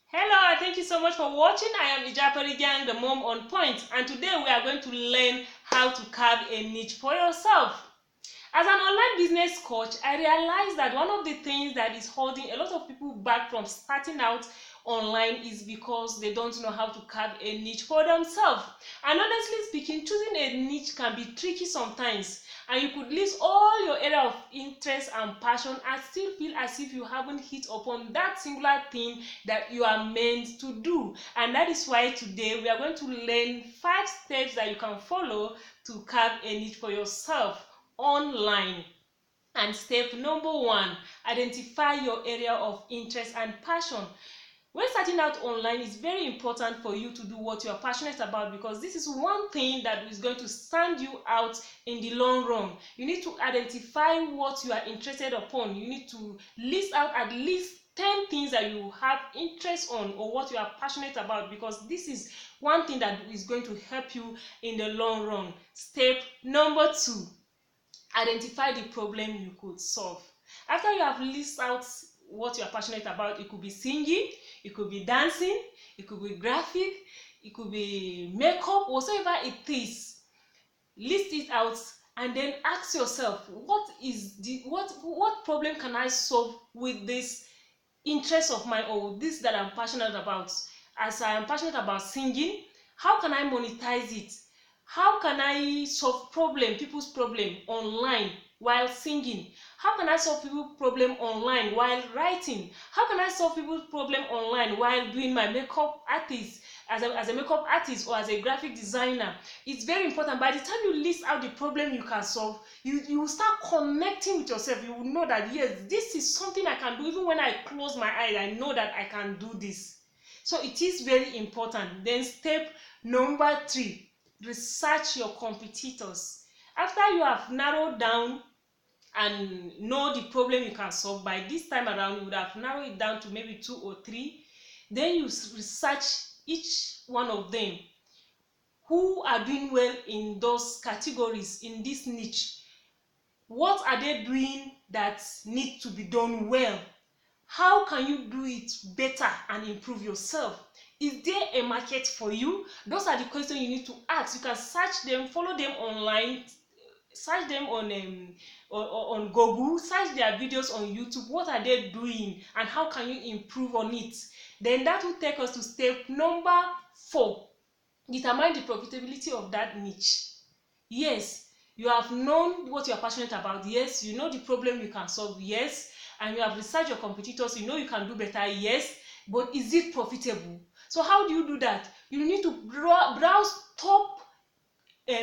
Hello, and thank you so much for watching. I am Ijapari Gang, the mom on point, and today we are going to learn how to carve a niche for yourself. As an online business coach, I realized that one of the things that is holding a lot of people back from starting out online is because they don't know how to carve a niche for themselves. And honestly speaking, choosing a niche can be tricky sometimes. And you could list all your area of interest and passion and still feel as if you haven't hit upon that singular thing that you are meant to do. And that is why today we are going to learn 5 steps that you can follow to carve a niche for yourself online. And step number 1, identify your area of interest and passion. When starting out online, it's very important for you to do what you are passionate about, because this is one thing that is going to stand you out in the long run. You need to identify what you are interested upon. You need to list out at least 10 things that you have interest on or what you are passionate about, because this is one thing that is going to help you in the long run. Step number 2, identify the problem you could solve. After you have listed out what you are passionate about, it could be singing, it could be dancing, it could be graphic, it could be makeup, whatever it is. List it out and then ask yourself, what problem can I solve with this interest of mine, or this that I'm passionate about? As I am passionate about singing, how can I monetize it? How can I solve people's problem online while singing? How can I solve people's problem online while writing? How can I solve people's problem online while doing my makeup artist, as a makeup artist or as a graphic designer? It's very important. By the time you list out the problem you can solve, you will start connecting with yourself. You will know that yes, this is something I can do. Even when I close my eyes, I know that I can do this. So it is very important. Then step number 3, research your competitors. After you have narrowed down and know the problem you can solve, by this time around you would have narrowed it down to maybe 2 or 3. Then you research each one of them, who are doing well in those categories, in this niche. What are they doing that need to be done well? How can you do it better and improve yourself? Is there a market for you? Those are the questions you need to ask. You can search them, follow them online, search them on Google, search their videos on YouTube. What are they doing and how can you improve on it? Then that will take us to step number 4. Determine the profitability of that niche. Yes, you have known what you are passionate about. Yes, you know the problem you can solve. Yes, and you have researched your competitors. You know you can do better. Yes, but is it profitable? So how do you do that? You need to browse top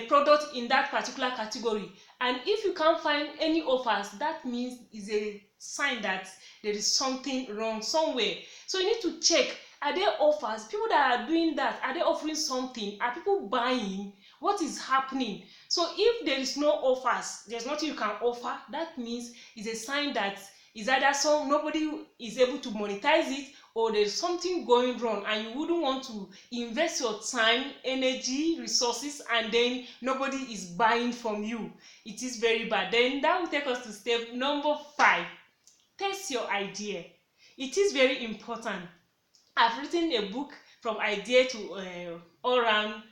product in that particular category, and if you can't find any offers, that means is a sign that there is something wrong somewhere. So you need to check, are there offers? People that are doing that, are they offering something? Are people buying? What is happening? So if there is no offers, there's nothing you can offer, that means it's a sign that is either nobody is able to monetize it, or there's something going wrong, and you wouldn't want to invest your time, energy, resources, and then nobody is buying from you. It is very bad. Then that will take us to step number 5. Test your idea. It is very important. I've written a book, from idea to all round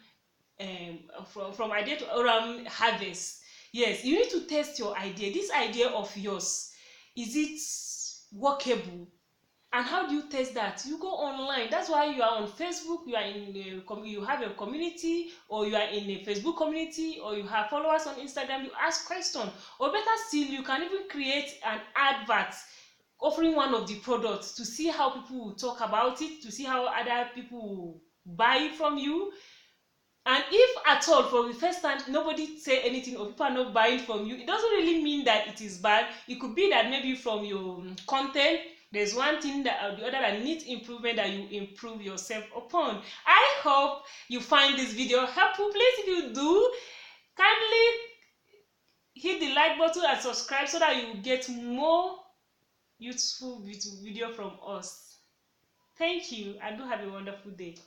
from idea to all round harvest. Yes, you need to test your idea. This idea of yours, is it workable? And how do you test that? You go online. That's why you are on Facebook, you are you have a community, or you are in a Facebook community, or you have followers on Instagram. You ask questions, or better still, you can even create an advert offering one of the products to see how people will talk about it, to see how other people will buy from you. And if at all for the first time nobody say anything, or people are not buying from you, it doesn't really mean that it is bad. It could be that maybe from your content there's one thing that or the other that needs improvement, that you improve yourself upon. I hope you find this video helpful. Please, if you do, kindly hit the like button and subscribe so that you will get more useful video from us. Thank you, and do have a wonderful day.